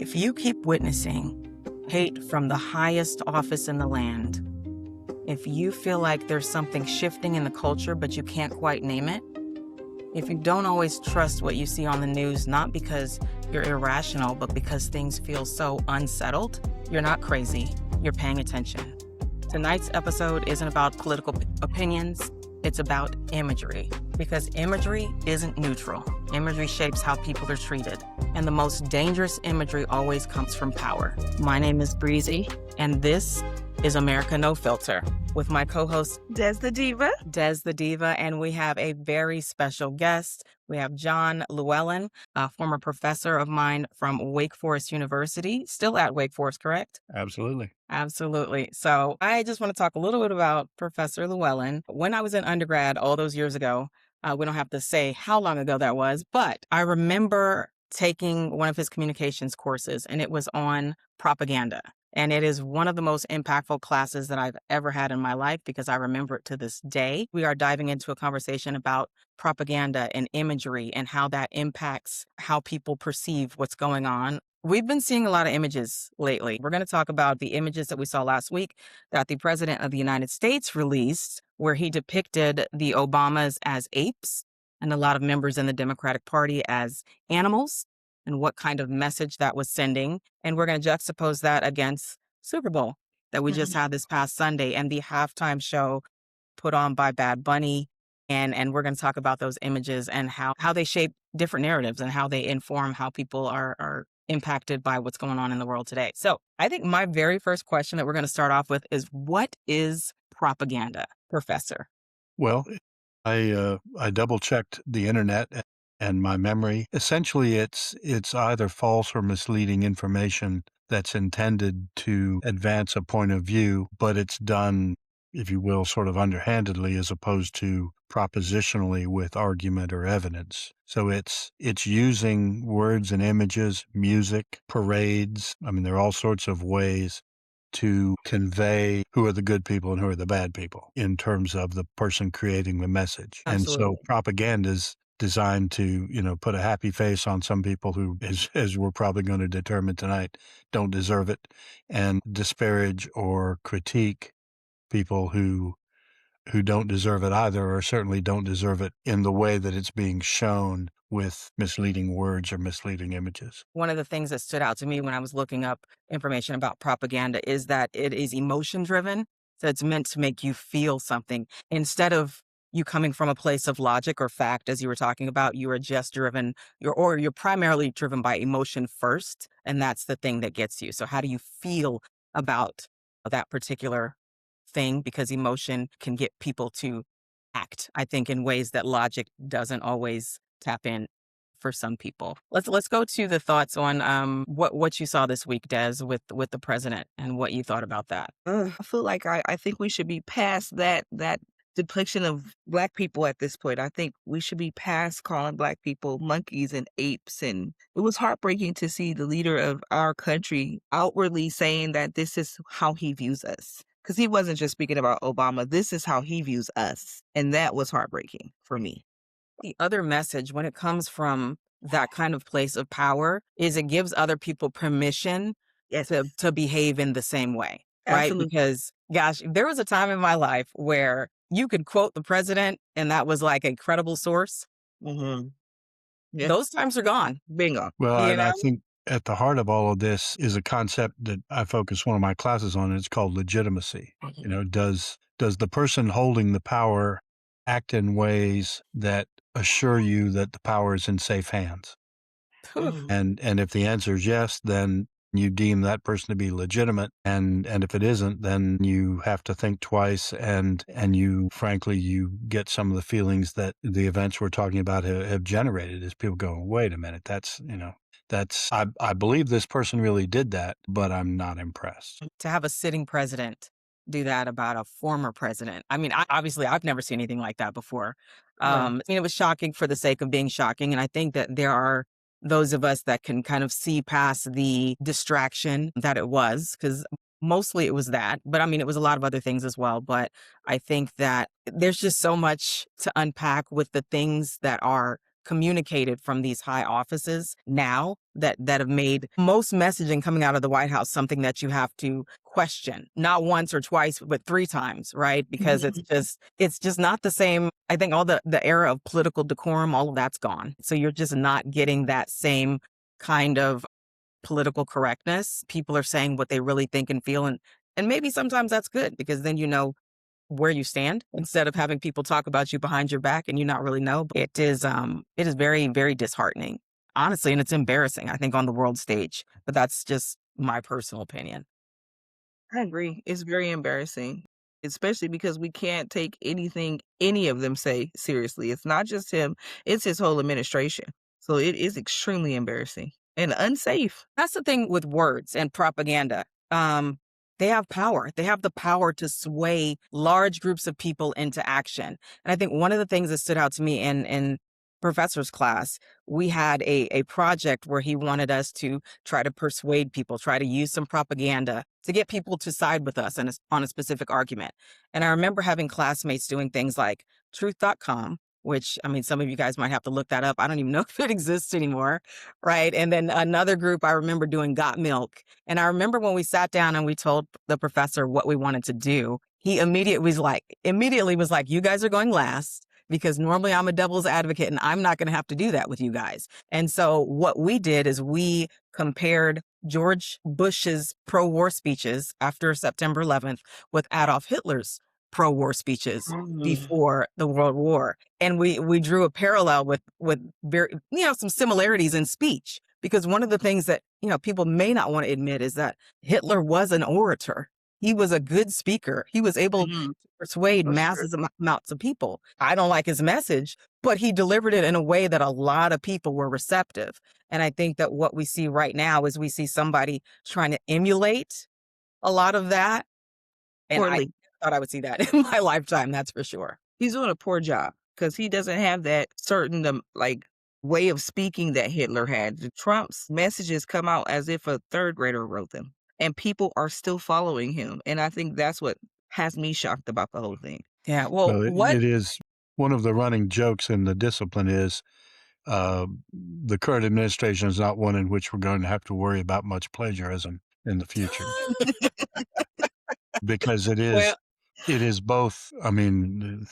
If you keep witnessing hate from the highest office in the land, if you feel like there's something shifting in the culture but you can't quite name it, if you don't always trust what you see on the news, not because you're irrational, but because things feel so unsettled, you're not crazy, you're paying attention. Tonight's episode isn't about political opinions, it's about imagery. Because imagery isn't neutral. Imagery shapes how people are treated. And the most dangerous imagery always comes from power. My name is Breezy, and this is America No Filter, with my co-host, Des the Diva. Des the Diva, and we have a very special guest. We have John Llewellyn, a former professor of mine from Wake Forest University, still at Wake Forest, correct? Absolutely. Absolutely. So I just want to talk a little bit about Professor Llewellyn. When I was in undergrad all those years ago, we don't have to say how long ago that was, but I remember taking one of his communications courses, and it was on propaganda. And it is one of the most impactful classes that I've ever had in my life because I remember it to this day. We are diving into a conversation about propaganda and imagery and how that impacts how people perceive what's going on. We've been seeing a lot of images lately. We're going to talk about the images that we saw last week that the President of the United States released, where he depicted the Obamas as apes and a lot of members in the Democratic Party as animals, and what kind of message that was sending. And we're going to juxtapose that against Super Bowl that we just had this past Sunday and the halftime show put on by Bad Bunny. And we're going to talk about those images and how they shape different narratives and how they inform how people are impacted by what's going on in the world today. So I think my very first question that we're going to start off with is, what is propaganda, Professor? Well, I double checked the internet and my memory. Essentially, it's either false or misleading information that's intended to advance a point of view, but it's done, if you will, sort of underhandedly as opposed to propositionally with argument or evidence. So it's using words and images, music, parades. I mean, there are all sorts of ways to convey who are the good people and who are the bad people in terms of the person creating the message. Absolutely. And so propaganda is designed to, put a happy face on some people who, as we're probably going to determine tonight, don't deserve it, and disparage or critique people who don't deserve it either, or certainly don't deserve it in the way that it's being shown with misleading words or misleading images. One of the things that stood out to me when I was looking up information about propaganda is that it is emotion driven. So it's meant to make you feel something instead of you coming from a place of logic or fact, as you were talking about. You are just driven, you're primarily driven by emotion first. And that's the thing that gets you. So how do you feel about that particular thing? Because emotion can get people to act, I think, in ways that logic doesn't always tap in for some people. Let's go to the thoughts on what you saw this week, Des, with the president and what you thought about that. I feel like I think we should be past that depiction of Black people at this point. I think we should be past calling Black people monkeys and apes. And it was heartbreaking to see the leader of our country outwardly saying that this is how he views us. Because he wasn't just speaking about Obama. This is how he views us. And that was heartbreaking for me. The other message when it comes from that kind of place of power is it gives other people permission to behave in the same way, right? Absolutely. Because, gosh, there was a time in my life where you could quote the president and that was like a credible source. Mm-hmm. Yeah. Those times are gone. Bingo. Well, You and I know? think at the heart of all of this is a concept that I focus one of my classes on, and it's called legitimacy. Does the person holding the power act in ways that assure you that the power is in safe hands? And if the answer is yes, then you deem that person to be legitimate. And if it isn't, then you have to think twice. And you, frankly, you get some of the feelings that the events we're talking about have generated as people go, wait a minute, I believe this person really did that, but I'm not impressed. To have a sitting president do that about a former president. I mean, obviously, I've never seen anything like that before. I mean, it was shocking for the sake of being shocking. And I think that there are those of us that can kind of see past the distraction that it was, because mostly it was that. But I mean, it was a lot of other things as well. But I think that there's just so much to unpack with the things that are communicated from these high offices now that have made most messaging coming out of the White House something that you have to question, not once or twice, but 3 times, right? Because it's just not the same. I think all the era of political decorum, all of that's gone. So you're just not getting that same kind of political correctness. People are saying what they really think and feel, and maybe sometimes that's good because then you know where you stand instead of having people talk about you behind your back and you not really know. It is very, very disheartening, honestly, and it's embarrassing, I think, on the world stage. But that's just my personal opinion. I agree. It's very embarrassing, especially because we can't take anything any of them say seriously. It's not just him, it's his whole administration. So it is extremely embarrassing and unsafe. That's the thing with words and propaganda. They have power. They have the power to sway large groups of people into action. And I think one of the things that stood out to me in professor's class, we had a project where he wanted us to try to persuade people, try to use some propaganda to get people to side with us on a specific argument. And I remember having classmates doing things like truth.com, which, I mean, some of you guys might have to look that up. I don't even know if it exists anymore, right? And then another group I remember doing Got Milk. And I remember when we sat down and we told the professor what we wanted to do, he immediately was like, you guys are going last because normally I'm a devil's advocate and I'm not going to have to do that with you guys. And so what we did is we compared George Bush's pro-war speeches after September 11th with Adolf Hitler's pro-war speeches Mm. before the World War. And we drew a parallel with very, some similarities in speech. Because one of the things that, people may not want to admit is that Hitler was an orator. He was a good speaker. He was able to Mhm. persuade For sure. amounts of people. I don't like his message, but he delivered it in a way that a lot of people were receptive. And I think that what we see right now is we see somebody trying to emulate a lot of that. And I Poorly. thought I would see that in my lifetime, that's for sure. He's doing a poor job because he doesn't have that certain, way of speaking that Hitler had. The Trump's messages come out as if a third grader wrote them, and people are still following him, and I think that's what has me shocked about the whole thing. Yeah, well, Well, what it is one of the running jokes in the discipline is the current administration is not one in which we're going to have to worry about much plagiarism in the future because well, it is both. I mean,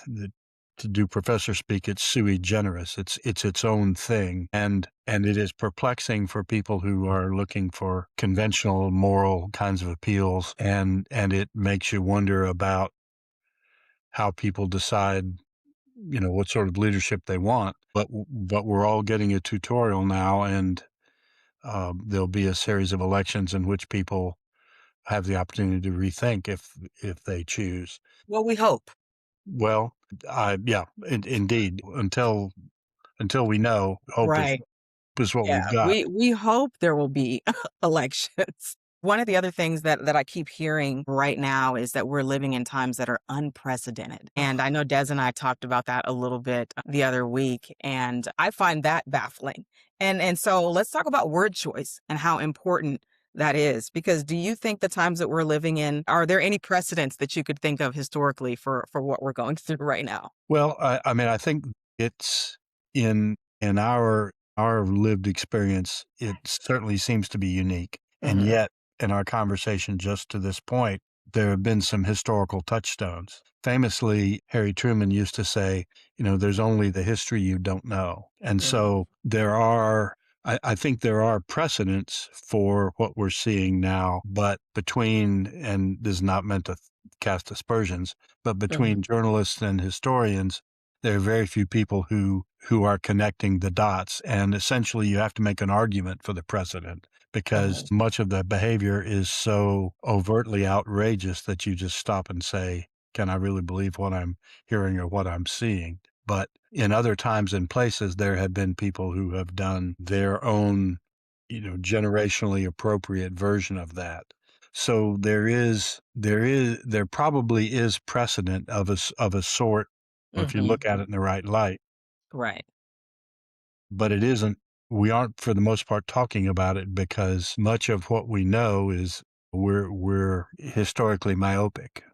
to do professor speak, it's sui generis. It's its own thing, and it is perplexing for people who are looking for conventional moral kinds of appeals, and it makes you wonder about how people decide, what sort of leadership they want. But we're all getting a tutorial now, and there'll be a series of elections in which people have the opportunity to rethink if they choose. well, we hope. Well, yeah, indeed. Until we know, hope is Right. what Yeah, we've got. we hope there will be elections. One of the other things that I keep hearing right now is that we're living in times that are unprecedented. And I know Des and I talked about that a little bit the other week, and I find that baffling. And so let's talk about word choice and how important that is. Because do you think the times that we're living in, are there any precedents that you could think of historically for what we're going through right now? Well, I mean, I think it's in our lived experience, it certainly seems to be unique. And Hmm. yet, in our conversation just to this point, there have been some historical touchstones. Famously, Harry Truman used to say, there's only the history you don't know. And Hmm. so I think there are precedents for what we're seeing now, but and this is not meant to cast aspersions, but Hmm. between journalists and historians, there are very few people who are connecting the dots. And essentially, you have to make an argument for the precedent because Hmm. much of the behavior is so overtly outrageous that you just stop and say, can I really believe what I'm hearing or what I'm seeing? But in other times and places, there have been people who have done their own, generationally appropriate version of that. So there probably is precedent of a sort, if you Hmm. look at it in the right light, Right. but it isn't. We aren't, for the most part, talking about it because much of what we know is we're historically myopic.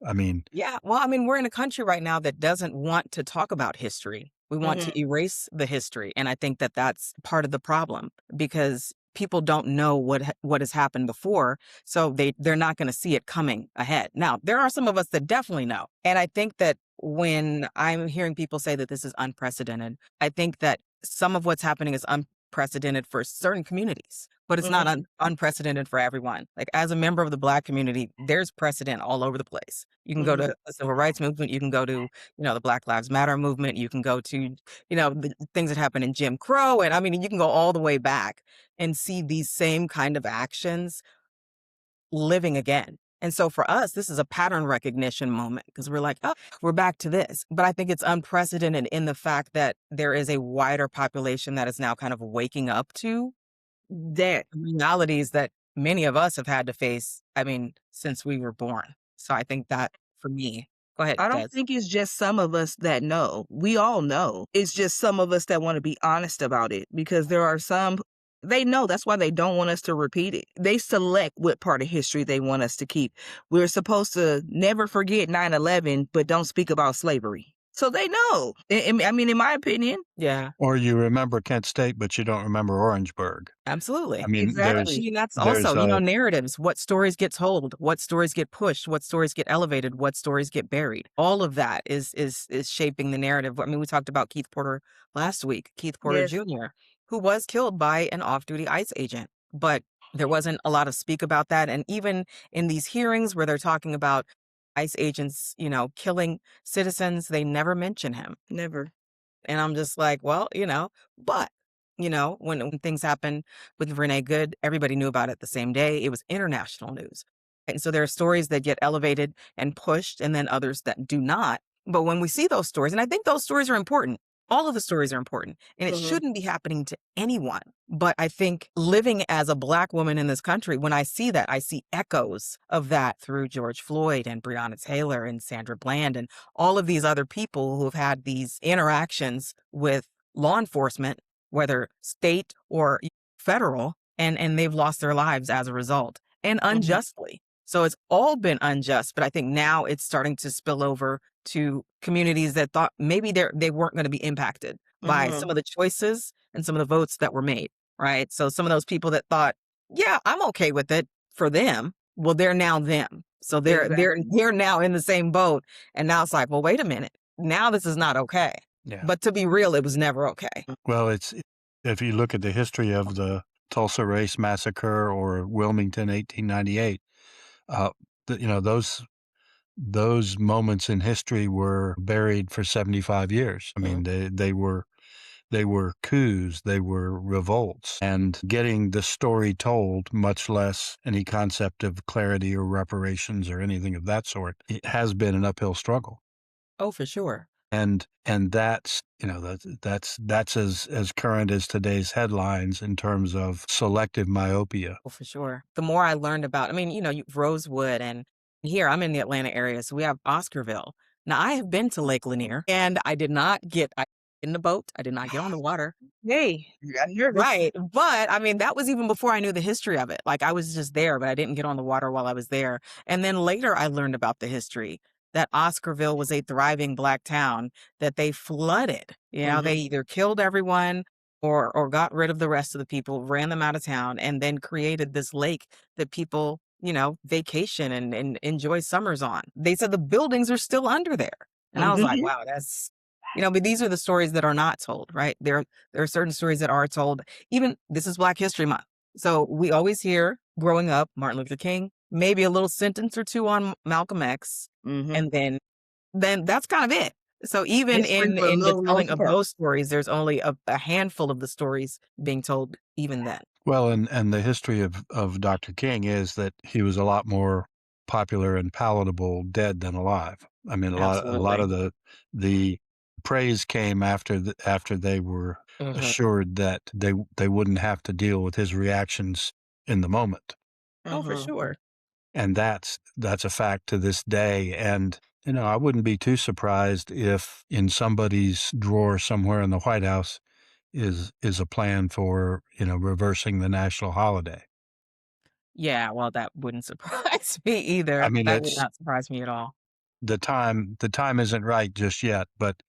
I mean, Yeah. Well, I mean, we're in a country right now that doesn't want to talk about history. We want Mhm. to erase the history, and I think that that's part of the problem because people don't know what has happened before, so they're not gonna see it coming ahead. Now, there are some of us that definitely know, and I think that when I'm hearing people say that this is unprecedented, I think that some of what's happening is unprecedented for certain communities, but it's not Mhm. unprecedented for everyone. Like, as a member of the Black community, there's precedent all over the place. You can go Mhm. to the civil rights movement, you can go to, the Black Lives Matter movement, you can go to, the things that happened in Jim Crow, and I mean, you can go all the way back and see these same kind of actions living again. And so for us, this is a pattern recognition moment because we're like, oh, we're back to this. But I think it's unprecedented in the fact that there is a wider population that is now kind of waking up to That realities that many of us have had to face, I mean, since we were born. So I think that for me, go ahead, I Des. don't think it's just some of us that know. We all know. It's just some of us that wanna be honest about it because there are some they know, that's why they don't want us to repeat it. They select what part of history they want us to keep. We're supposed to never forget 9/11, but don't speak about slavery. So they know. I mean, in my opinion. Yeah. Or you remember Kent State, but you don't remember Orangeburg. I Absolutely. mean, But I Exactly. mean, that's there's also, a narratives, what stories get told, what stories get pushed, what stories get elevated, what stories get buried. All of that is shaping the narrative. I mean, we talked about Keith Porter last week, Keith Porter Yes. Jr., who was killed by an off-duty ICE agent. But there wasn't a lot of speak about that. And even in these hearings where they're talking about ICE agents, killing citizens, they never mention him. Never. And I'm just like, well, but, when things happened with Renee Good, everybody knew about it the same day. It was international news. And so there are stories that get elevated and pushed, and then others that do not. But when we see those stories, and I think those stories are important, all of the stories are important, and it Mhm. shouldn't be happening to anyone. But I think living as a Black woman in this country, when I see that, I see echoes of that through George Floyd and Breonna Taylor and Sandra Bland and all of these other people who have had these interactions with law enforcement, whether state or federal, and they've lost their lives as a result and Mhm. unjustly. So it's all been unjust, but I think now it's starting to spill over to communities that thought maybe they weren't going to be impacted by some Mhm. of the choices and some of the votes that were made, right? So some of those people that thought, yeah, I'm okay with it for them, well, they're now them. So they're they're Exactly. they're now in the same boat and now it's like, well, wait a minute. Now this is not okay. yeah. But to be real, it was never okay. Well, if you look at the history of the Tulsa Race Massacre or Wilmington, 1898, uh, those moments in history were buried for 75 years. I mean, Mhm. they were coups, they were revolts, and getting the story told, much less any concept of clarity or reparations or anything of that sort, it has been an uphill struggle. Oh, for sure. And that's that's as current as today's headlines in terms of selective myopia. Oh, for sure. The more I learned about, I mean, Rosewood and here I'm in the Atlanta area, so we have Oscarville. Now I have been to Lake Lanier and I did not get in the boat. I did not get on the water. Hey, you got nervous. Right. But I mean, that was even before I knew the history of it. Like I was just there, but I didn't get on the water while I was there. And then later I learned about the history that Oscarville was a thriving Black town that they flooded. They Mhm. either killed everyone or got rid of the rest of the people, ran them out of town, and then created this lake that people, vacation and enjoy summers on. They said the buildings are still under there. And I was like, Mhm. wow, that's but these are the stories that are not told, right? There are certain stories that are told. Even this is Black History Month. So we always hear growing up Martin Luther King, maybe a little sentence or two on Malcolm X, Mhm. and then that's kind of it. So even History in for in the little known telling of parts. those stories, there's only a handful of the stories being told even then. Well, and the history of Dr. King is that he was a lot more popular and palatable dead than alive. I mean, a lot Absolutely. of the praise came after they were Mhm. assured that they wouldn't have to deal with his reactions in the moment. Oh, for Mhm. sure. And that's a fact to this day. And I wouldn't be too surprised if in somebody's drawer somewhere in the White House is a plan for reversing the national holiday. Yeah, well, that wouldn't surprise me I either. mean, That would it's not surprise me at all. the time isn't right just yet, but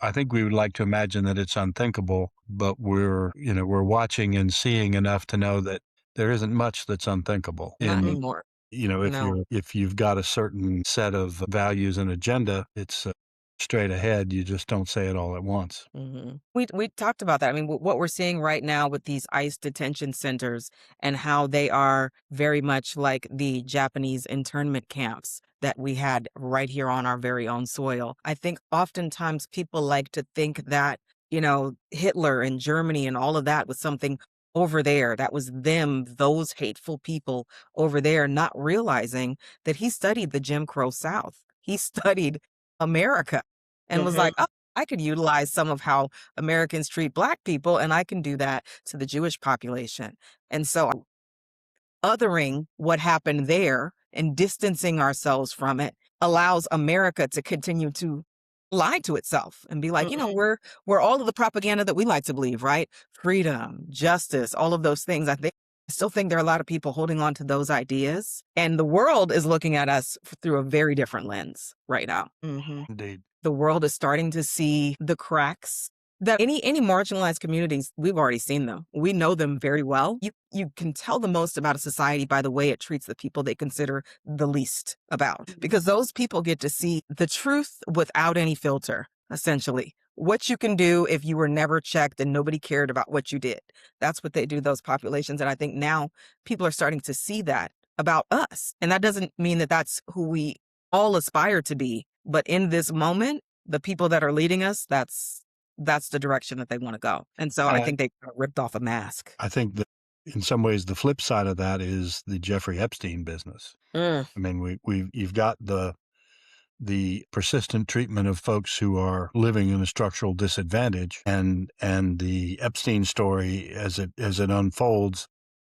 I think we would like to imagine that it's unthinkable, but we're watching and seeing enough to know that there isn't much that's unthinkable. Not In anymore. if No. you've got a certain set of values and agenda, it's straight ahead. You just don't say it all at once. We talked about that. I mean, what we're seeing right now with these ICE detention centers and how they are very much like the Japanese internment camps that we had right here on our very own soil. I think oftentimes people like to think that, Hitler and Germany and all of that was something over there. That was them, those hateful people over there, not realizing that he studied the Jim Crow South. He studied America and was like, Mhm. oh, I could utilize some of how Americans treat Black people, and I can do that to the Jewish population. And so othering what happened there and distancing ourselves from it allows America to continue to lie to itself and be like, Mhm. we're all of the propaganda that we like to believe, right? Freedom, justice, all of those things. I still think there are a lot of people holding on to those ideas, and the world is looking at us through a very different lens right now. Mhm. Indeed. The world is starting to see the cracks that any marginalized communities, we've already seen them. We know them very well. You can tell the most about a society by the way it treats the people they consider the least about, because those people get to see the truth without any filter, essentially. What you can do if you were never checked and nobody cared about what you did. That's what they do, those populations. And I think now people are starting to see that about us. And that doesn't mean that that's who we all aspire to be. But in this moment, the people that are leading us, that's the direction that they want to go. And so I And think they kinda ripped off a mask. I think that in some ways the flip side of that is the Jeffrey Epstein business. Mm. I mean, you've got the persistent treatment of folks who are living in a structural disadvantage, and the Epstein story as it unfolds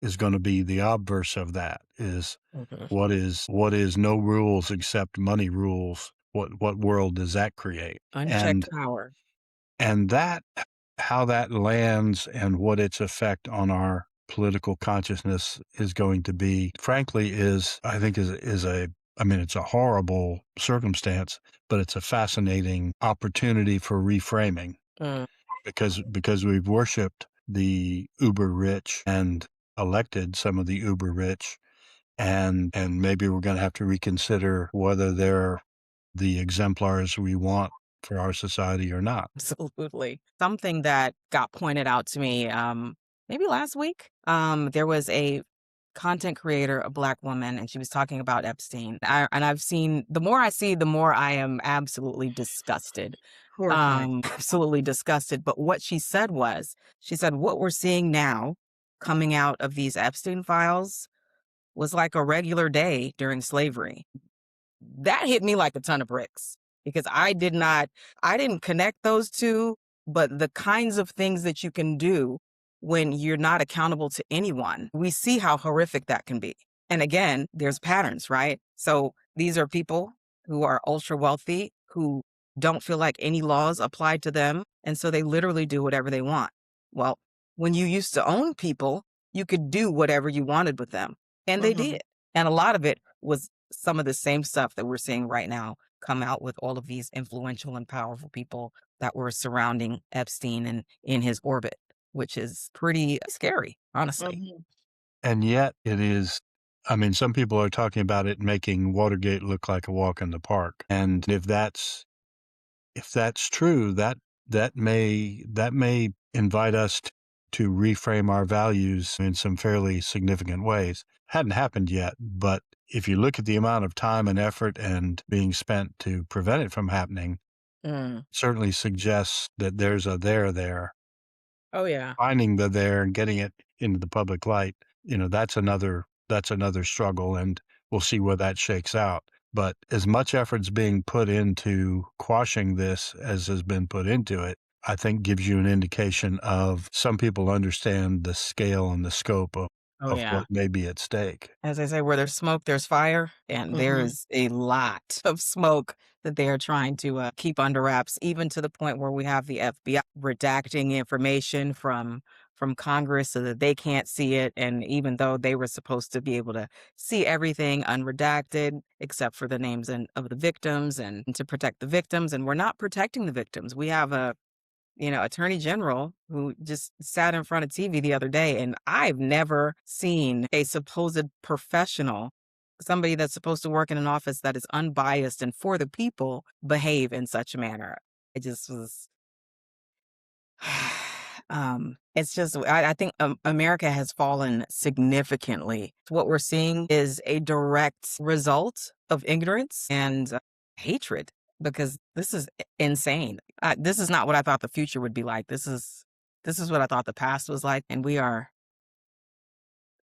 is going to be the obverse of that. Is Mhm. what is no rules except money rules? What world does that create? And Unchecked power. and that how that lands and what its effect on our political consciousness is going to be, frankly, is I think is a I mean, it's a horrible circumstance, but it's a fascinating opportunity for reframing Mm. because we've worshipped the uber rich and elected some of the uber rich, and maybe we're going to have to reconsider whether they're the exemplars we want for our society or not. Absolutely. Something that got pointed out to me, maybe last week. There was a content creator, a Black woman, and she was talking about Epstein. And I've seen, the more I see, the more I am absolutely disgusted. Horrified. Absolutely disgusted. But what she said was, she said, what we're seeing now coming out of these Epstein files was like a regular day during slavery. That hit me like a ton of bricks because I didn't connect those two, but the kinds of things that you can do when you're not accountable to anyone, we see how horrific that can be. And again, there's patterns, right? So these are people who are ultra wealthy, who don't feel like any laws apply to them. And so they literally do whatever they want. Well, when you used to own people, you could do whatever you wanted with them. And they Mhm. did. And a lot of it was some of the same stuff that we're seeing right now come out with all of these influential and powerful people that were surrounding Epstein and in his orbit, which is pretty scary, honestly. Mhm. And yet it is I mean, some people are talking about it making Watergate look like a walk in the park. And if that's true, that may invite us to reframe our values in some fairly significant ways. Hadn't happened yet, but if you look at the amount of time and effort and being spent to prevent it from happening, Mm. certainly suggests that there's a there. Oh, yeah. Finding the there and getting it into the public light, that's another struggle, and we'll see where that shakes out. But as much effort's being put into quashing this as has been put into it, I think gives you an indication of some people understand the scale and the scope of, Oh, of yeah. what may be at stake. As I say, where there's smoke, there's fire. And there Mhm. is a lot of smoke that they are trying to keep under wraps, even to the point where we have the FBI redacting information from from Congress so that they can't see it. And even though they were supposed to be able to see everything unredacted, except for the names of the victims and to protect the victims, and we're not protecting the victims. We have a attorney general who just sat in front of TV the other day, and I've never seen a supposed professional, somebody that's supposed to work in an office that is unbiased and for the people, behave in such a manner. It just was it's just I think America has fallen significantly. What we're seeing is a direct result of ignorance and hatred because this is insane. This is not what I thought the future would be like. This is what I thought the past was like, and we are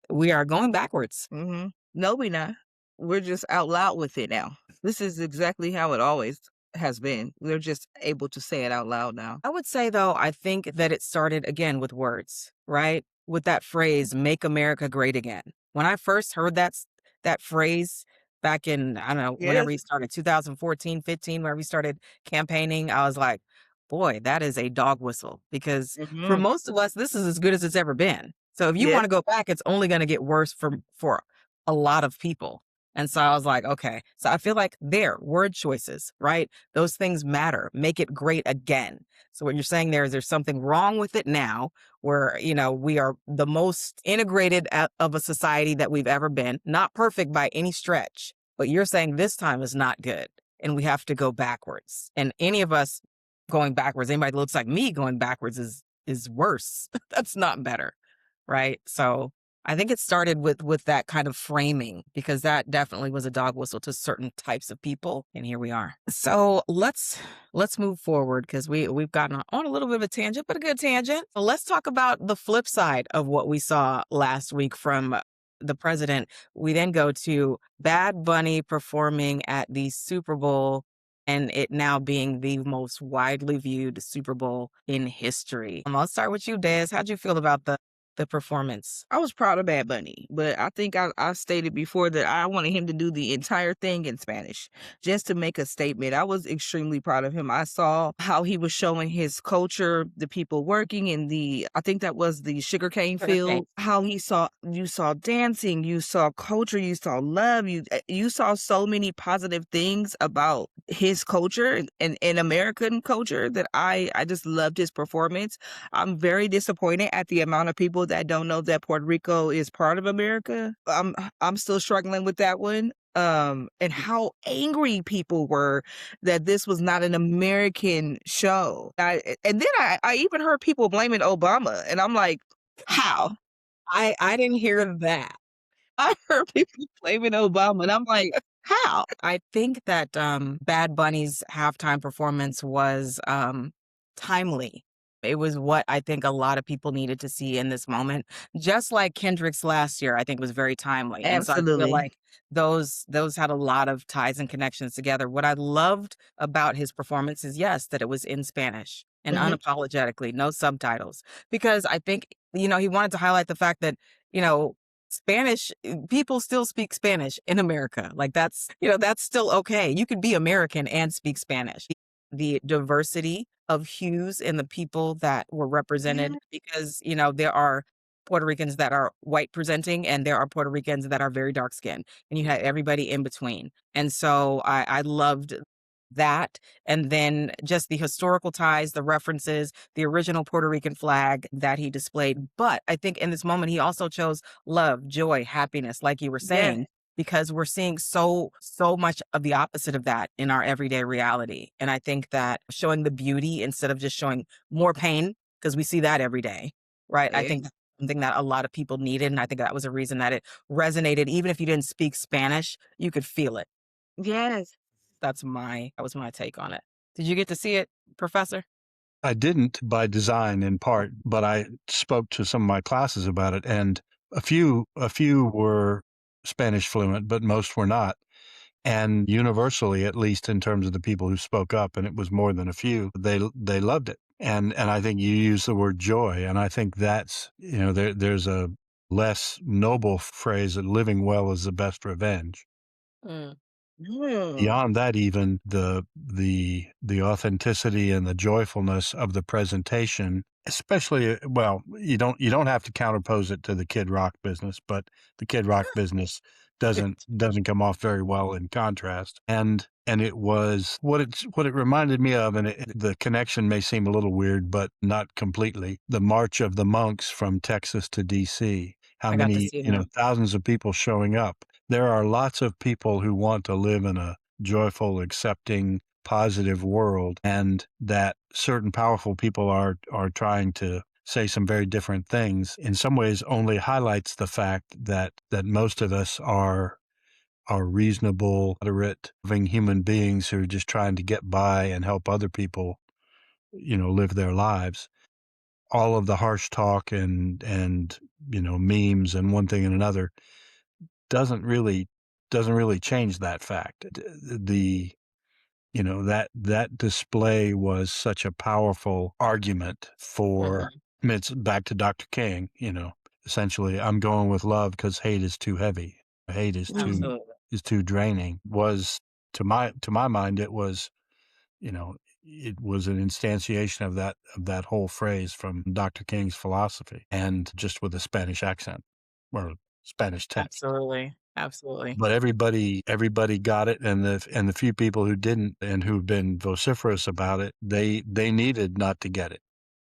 going backwards. Mhm. No, we not. We're just out loud with it now. This is exactly how it always has been. We're just able to say it out loud now. I would say though, I think that it started again with words, right? With that phrase, "Make America Great Again." When I first heard that phrase back in, I don't know, whenever Yes. he started, 2014, 15, whenever he started campaigning, I was like, boy, that is a dog whistle. Because for Mhm. most of us, this is as good as it's ever been. So if you Yeah. want to go back, it's only going to get worse for a lot of people. And so I was like, okay. So I feel like there, word choices, right? Those things matter. Make it great again. So what you're saying there is there's something wrong with it now where, we are the most integrated of a society that we've ever been. Not perfect by any stretch, but you're saying this time is not good and we have to go backwards. And any of us going backwards, anybody that looks like me going backwards is worse. That's not better. Right. So I think it started with that kind of framing because that definitely was a dog whistle to certain types of people, and here we are. So let's move forward because we've gotten on a little bit of a tangent, but a good tangent. So let's talk about the flip side of what we saw last week from the president. We then go to Bad Bunny performing at the Super Bowl and it now being the most widely viewed Super Bowl in history. I'll start with you, Des. How'd you feel about the performance? I was proud of Bad Bunny, but I think I stated before that I wanted him to do the entire thing in Spanish just to make a statement. I was extremely proud of him. I saw how he was showing his culture, the people working in I think that was the sugarcane Okay. field, how you saw dancing, you saw culture, you saw love, you saw so many positive things about his culture and American culture that I just loved his performance. I'm very disappointed at the amount of people that don't know that Puerto Rico is part of America. I'm still struggling with that one. And how angry people were that this was not an American show. And then I even heard people blaming Obama, and I'm like, how? I didn't hear that. I heard people blaming Obama, and I'm like, how? I think that Bad Bunny's halftime performance was timely. It was what I think a lot of people needed to see in this moment. Just like Kendrick's last year, I think was very timely. And so I feel Absolutely. like those had a lot of ties and connections together. What I loved about his performance is yes, that it was in Spanish and Mhm. unapologetically, no subtitles. Because I think, he wanted to highlight the fact that, you know, Spanish, people still speak Spanish in America. Like that's still okay. You could be American and speak Spanish. The diversity of hues in the people that were Yeah. represented because, there are Puerto Ricans that are white presenting and there are Puerto Ricans that are very dark skinned and you had everybody in between. And so I loved that. And then just the historical ties, the references, the original Puerto Rican flag that he displayed. But I think in this moment, he also chose love, joy, happiness, like you were Yes. saying, because we're seeing so much of the opposite of that in our everyday reality. And I think that showing the beauty instead of just showing more pain, because we see that every day, right? I think that's something that a lot of people needed. And I think that was a reason that it resonated. Even if you didn't speak Spanish, you could feel it. Yes. That was my take on it. Did you get to see it, Professor? I didn't by design in part, but I spoke to some of my classes about it, and a few were Spanish fluent, but most were not. And universally, at least in terms of the people who spoke up, and it was more than a few, they loved it. And I think you use the word joy, and I think that's there's a less noble phrase that living well is the best revenge. Mm. Mm. Beyond that, even the authenticity and the joyfulness of the presentation especially, well, you don't have to counterpose it to the Kid Rock business, but the Kid Rock business doesn't come off very well in contrast. And it was what it reminded me of, and the connection may seem a little weird, but not completely. The March of the Monks from Texas to D.C. How I got to many, see that. thousands of people showing up. There are lots of people who want to live in a joyful, accepting, positive world, and that certain powerful people are trying to say some very different things, in some ways only highlights the fact that most of us are reasonable, moderate, loving human beings who are just trying to get by and help other people, live their lives. All of the harsh talk and memes and one thing and another doesn't really doesn't really change that fact. The that display was such a powerful argument for. Mhm. I mean, it's back to Dr. King. Essentially, I'm going with love because hate is too heavy. Hate Mm, Absolutely. is too draining. Was to my mind, you know it was an instantiation of that whole phrase from Dr. King's philosophy, and just with a Spanish accent or Spanish text. Absolutely. Absolutely. But everybody got it, and the few people who didn't and who've been vociferous about it, they needed not to get it.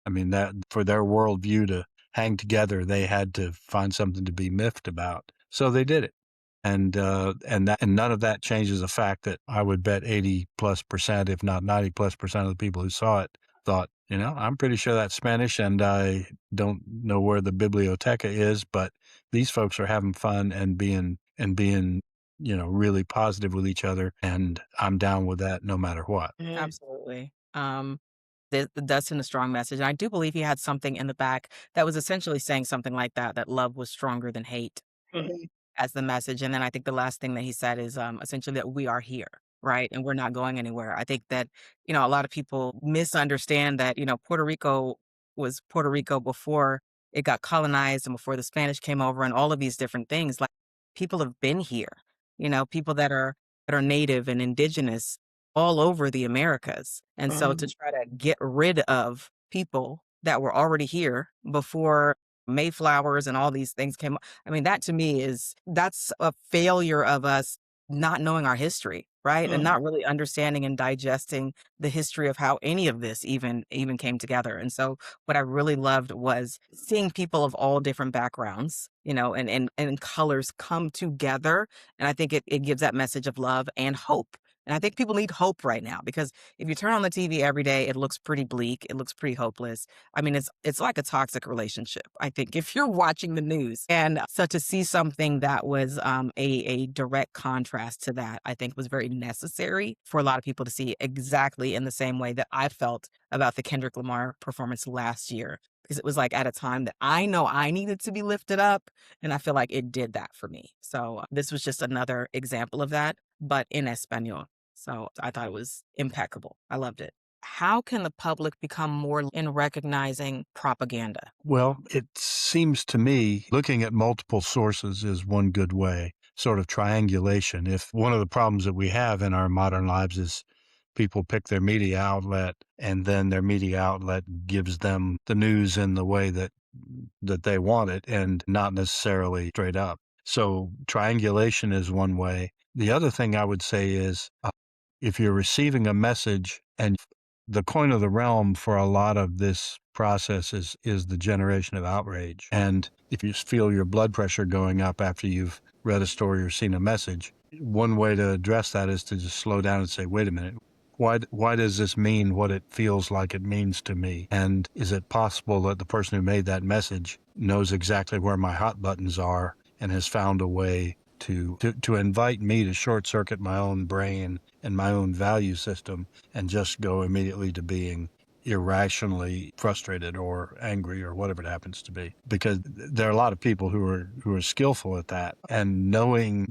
I mean, that for their worldview to hang together, they had to find something to be miffed about. So they did it. And none of that changes the fact that I would bet 80+%, if not 90+% of the people who saw it thought, I'm pretty sure that's Spanish, and I don't know where the biblioteca is, but these folks are having fun and being really positive with each other, and I'm down with that no matter what. mm, Absolutely. It does send a strong message. And I do believe he had something in the back that was essentially saying something like that love was stronger than hate mhm, as the message. And then I think the last thing that he said is essentially that we are here, right? And we're not going anywhere. I think that, a lot of people misunderstand that, Puerto Rico was Puerto Rico before it got colonized and before the Spanish came over and all of these different things. Like people have been here, people that are native and indigenous all over the Americas. And so to mhm, try to get rid of people that were already here before Mayflowers and all these things came, I mean, that to me that's a failure of us not knowing our history, right? And mhm, not really understanding and digesting the history of how any of this even came together. And so what I really loved was seeing people of all different backgrounds, and colors come together. And I think it gives that message of love and hope. And I think people need hope right now because if you turn on the TV every day, it looks pretty bleak. It looks pretty hopeless. I mean, it's like a toxic relationship, I think, if you're watching the news. And so to see something that was a direct contrast to that, I think was very necessary for a lot of people to see exactly in the same way that I felt about the Kendrick Lamar performance last year. Because it was like at a time that I know I needed to be lifted up. And I feel like it did that for me. So this was just another example of that, but in Espanol. So I thought it was impeccable. I loved it. How can the public become more in recognizing propaganda? Well, it seems to me looking at multiple sources is one good way, sort of triangulation. If one of the problems that we have in our modern lives is people pick their media outlet, and then their media outlet gives them the news in the way that they want it, and not necessarily straight up. So triangulation is one way. The other thing I would say is, if you're receiving a message, and the coin of the realm for a lot of this process is the generation of outrage. And if you feel your blood pressure going up after you've read a story or seen a message, one way to address that is to just slow down and say, wait a minute, why does this mean what it feels like it means to me? And is it possible that the person who made that message knows exactly where my hot buttons are and has found a way to invite me to short circuit my own brain and my own value system and just go immediately to being irrationally frustrated or angry or whatever it happens to be? Because there are a lot of people who are skillful at that, and knowing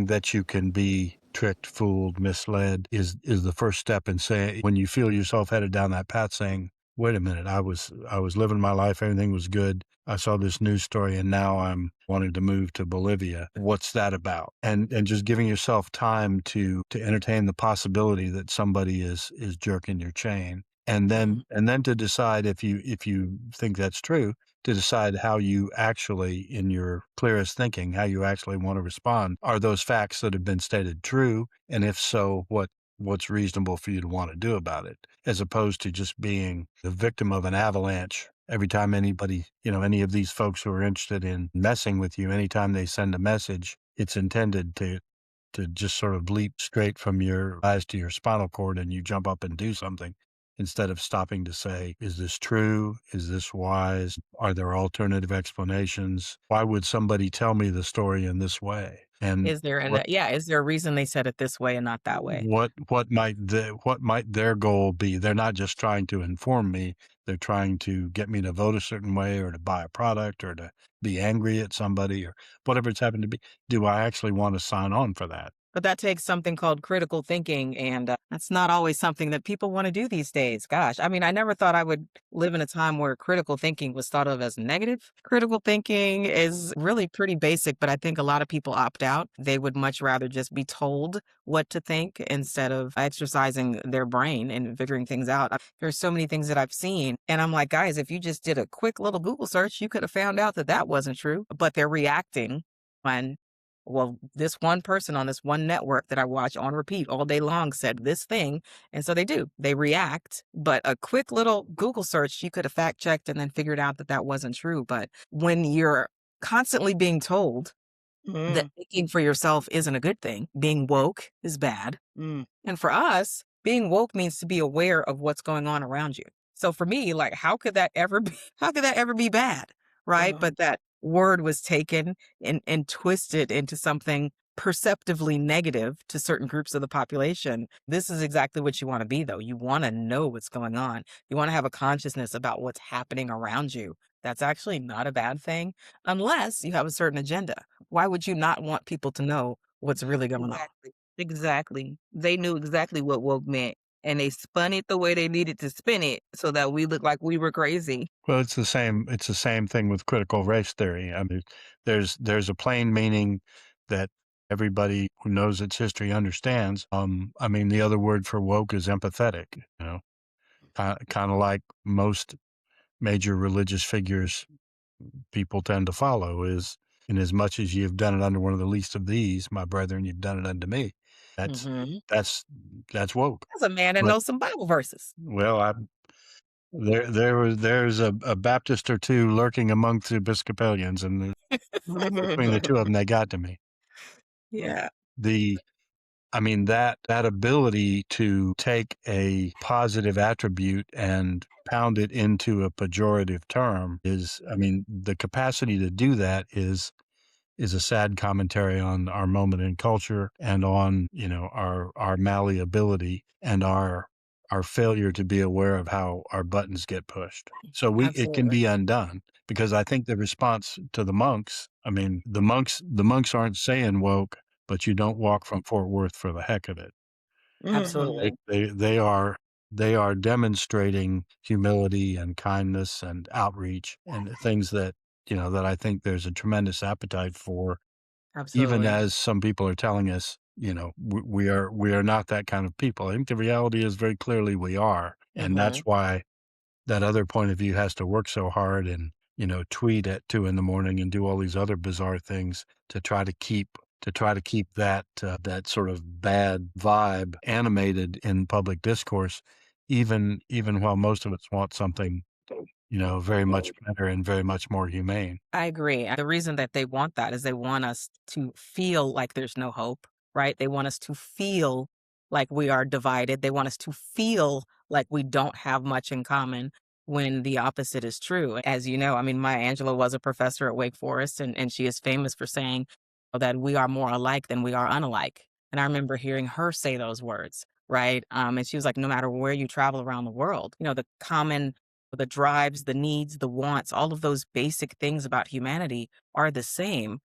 that you can be tricked, fooled, misled is the first step in saying, when you feel yourself headed down that path, saying, wait a minute, I was living my life, everything was good. I saw this news story, and now I'm wanting to move to Bolivia. What's that about? And just giving yourself time to entertain the possibility that somebody is jerking your chain. Mhm. and then to decide if you think that's true, to decide how you actually, in your clearest thinking, how you actually want to respond. Are those facts that have been stated true? And if so, what's reasonable for you to want to do about it, as opposed to just being the victim of an avalanche every time anybody, any of these folks who are interested in messing with you, anytime they send a message, it's intended to just sort of leap straight from your eyes to your spinal cord and you jump up and do something instead of stopping to say, is this true? Is this wise? Are there alternative explanations? Why would somebody tell me the story in this way? And Is there what an yeah, is there a reason they said it this way and not that way? what might their goal be? They're not just trying to inform me, they're trying to get me to vote a certain way or to buy a product or to be angry at somebody or whatever it's happened to be. Do I actually want to sign on for that? But that takes something called critical thinking, and that's not always something that people want to do these days. Gosh, I mean, I never thought I would live in a time where critical thinking was thought of as negative. Critical thinking is really pretty basic, but I think a lot of people opt out. They would much rather just be told what to think instead of exercising their brain and figuring things out. There's so many things that I've seen, and I'm like, guys, if you just did a quick little Google search, you could have found out that that wasn't true, but they're reacting when well, this one person on this one network that I watch on repeat all day long said this thing. And so they do, they react. But a quick little Google search, you could have fact checked and then figured out that that wasn't true. But when you're constantly being told that Mm, thinking for yourself isn't a good thing, being woke is bad, mm, and for us, being woke means to be aware of what's going on around you. So for me, like, how could that ever be, how could that ever be bad? Right. uh, But that word was taken and twisted into something perceptively negative to certain groups of the population. This is exactly what you want to be, though. You want to know what's going on. You want to have a consciousness about what's happening around you. That's actually not a bad thing unless you have a certain agenda. Why would you not want people to know what's really going on? exactly, exactly. They knew exactly what woke meant, and they spun it the way they needed to spin it so that we looked like we were crazy. Well, it's the same thing with critical race theory. I mean, there's a plain meaning that everybody who knows its history understands. I mean, the other word for woke is empathetic, kind of like most major religious figures people tend to follow is, in as much as you've done it under one of the least of these, my brethren, you've done it unto me. That's Mhm. that's that's woke. As a man that But knows some Bible verses. well, there's a Baptist or two lurking amongst the Episcopalians, and between the two of them, they got to me. Yeah, The I mean, that ability to take a positive attribute and pound it into a pejorative term is, I mean, the capacity to do that is a sad commentary on our moment in culture and on, our malleability and our failure to be aware of how our buttons get pushed. So it can absolutely. be undone because I think the response to the monks, I mean, the monks aren't saying woke, but you don't walk from Fort Worth for the heck of it. They Mhm. Absolutely. they they are demonstrating humility and kindness and outreach and things that I think there's a tremendous appetite for, even Absolutely. as some people are telling us, we are not that kind of people. I think the reality is very clearly we are, and that's Mhm. why that other point of view has to work so hard and, tweet at 2 in the morning and do all these other bizarre things to try to keep that sort of bad vibe animated in public discourse, even while most of us want something, very much better and very much more humane. I agree. And the reason that they want that is they want us to feel like there's no hope, right? They want us to feel like we are divided. They want us to feel like we don't have much in common when the opposite is true. As you know, I mean, Maya Angelou was a professor at Wake Forest, and she is famous for saying that we are more alike than we are unalike. And I remember hearing her say those words, right? And she was like, no matter where you travel around the world, the common the drives, the needs, the wants, all of those basic things about humanity are the same,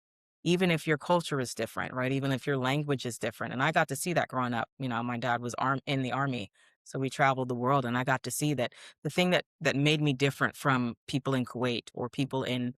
even if your culture is different, right? Even if your language is different. And I got to see that growing up. My dad was in the army. So we traveled the world and I got to see that the thing that made me different from people in Kuwait or people in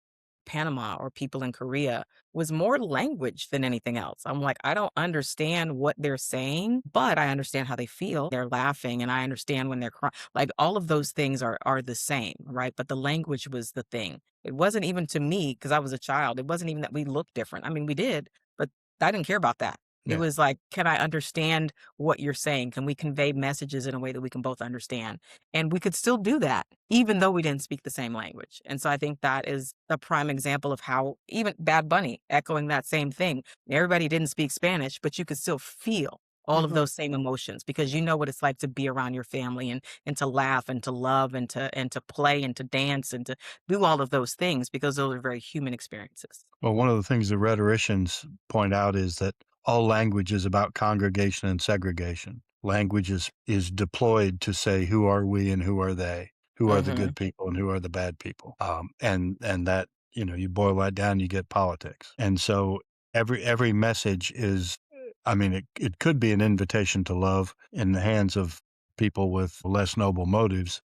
Panama or people in Korea was more language than anything else. I'm like, I don't understand what they're saying, but I understand how they feel. They're laughing and I understand when they're crying. Like all of those things are the same, right? But the language was the thing. It wasn't even to me because I was a child. It wasn't even that we looked different. I mean, we did, but I didn't care about that. It Yeah. was like, can I understand what you're saying? Can we convey messages in a way that we can both understand? And we could still do that, even though we didn't speak the same language. And so I think that is a prime example of how even Bad Bunny echoing that same thing. Everybody didn't speak Spanish, but you could still feel all of Mhm. those same emotions because you know what it's like to be around your family and to laugh and to love and to play and to dance and to do all of those things because those are very human experiences. Well, one of the things the rhetoricians point out is that all language is about congregation and segregation. Language is deployed to say who are we and who are they, who are the Hmm. good people and who are the bad people. And that, you boil that down, you get politics. And so every message is, I mean, it could be an invitation to love in the hands of people with less noble motives,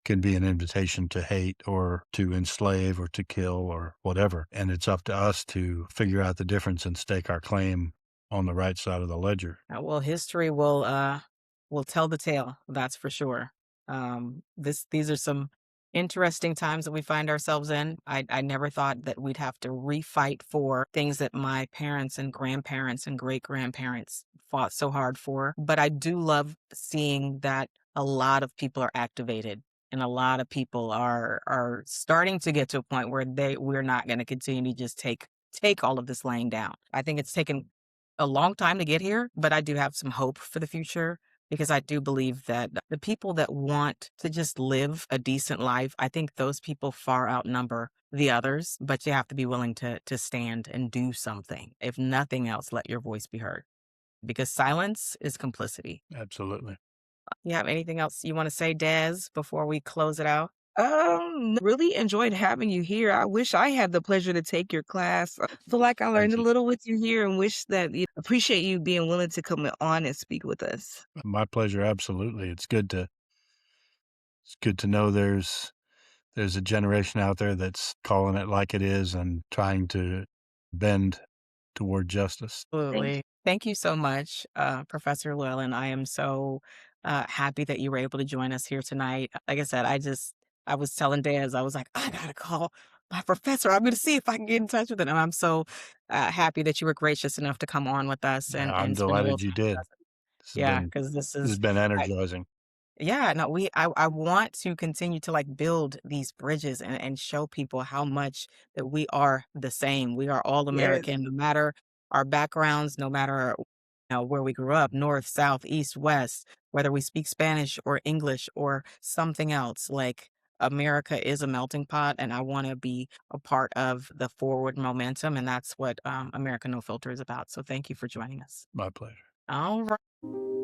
can be an invitation to hate or to enslave or to kill or whatever. And it's up to us to figure out the difference and stake our claim on the right side of the ledger. Well, history will tell the tale, that's for sure. These are some interesting times that we find ourselves in. I never thought that we'd have to refight for things that my parents and grandparents and great grandparents fought so hard for. But I do love seeing that a lot of people are activated and a lot of people are starting to get to a point where we're not going to continue to just take all of this laying down. I think it's taken a long time to get here, but I do have some hope for the future because I do believe that the people that want to just live a decent life, I think those people far outnumber the others, but you have to be willing to stand and do something. If nothing else, let your voice be heard because silence is complicity. Absolutely. You have anything else you want to say, Des, before we close it out? Really enjoyed having you here. I wish I had the pleasure to take your class. I feel like I learned Thank a you. little with you here and wish that appreciate you being willing to come on and speak with us. My pleasure. Absolutely. It's good to know there's a generation out there that's calling it like it is and trying to bend toward justice. Thank Absolutely. Thank you so much, Professor Llewellyn. I am so happy that you were able to join us here tonight. Like I said, I was telling Daz, I was like, I gotta call my professor. I'm gonna see if I can get in touch with him. And I'm so happy that you were gracious enough to come on with us I'm and spend a little delighted you time with did. us. Yeah, because This has been energizing. yeah, no, I want to continue to like build these bridges and show people how much that we are the same. We are all Yes. American, no matter our backgrounds, no matter where we grew up, north, south, east, west, whether we speak Spanish or English or something else. Like America is a melting pot, and I want to be a part of the forward momentum, and that's what America No Filter is about. So thank you for joining us. My pleasure. All right.